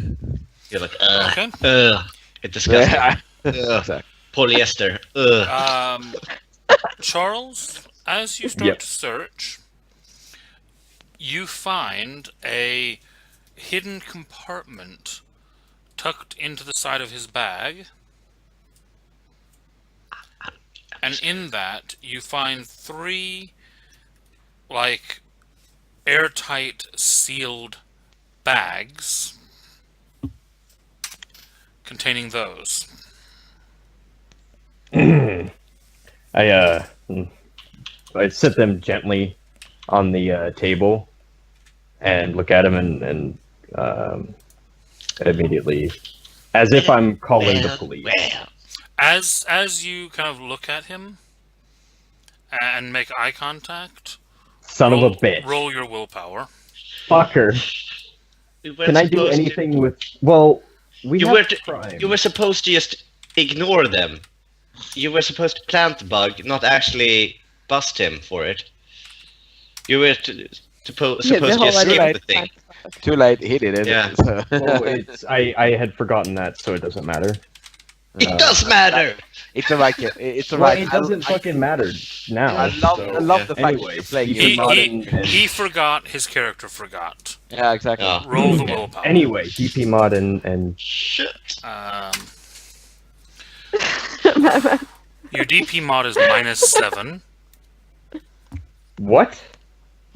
You're like, Okay. it's disgusting. Yeah. Ugh. Exactly. Polyester. Ugh. Charles, as you start Yep. to search, you find a hidden compartment tucked into the side of his bag. And in that, you find 3, like, airtight, sealed bags containing those. I sit them gently on the table and look at him and immediately, as if I'm calling the police. As you kind of look at him and make eye contact, Son of a bitch. roll your willpower. Fucker. Can I do anything with... Well, You were supposed to just ignore them. You were supposed to plant the bug, not actually bust him for it. You were supposed to just skip the thing. Too late. He did it. Yeah. So- Well, I had forgotten that, so it doesn't matter. It does matter! It's a right. It's a Well, right. it doesn't fucking matter now. I love the fact Anyway, you're playing. he- He forgot, his character forgot. Yeah, exactly. Oh. Roll the willpower. Anyway, DP mod and Shit. Your DP mod is -7. what?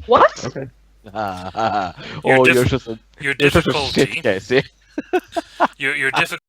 What? Okay. Oh, Your you're just a Your you're such a shit difficulty. case. See? Your difficulty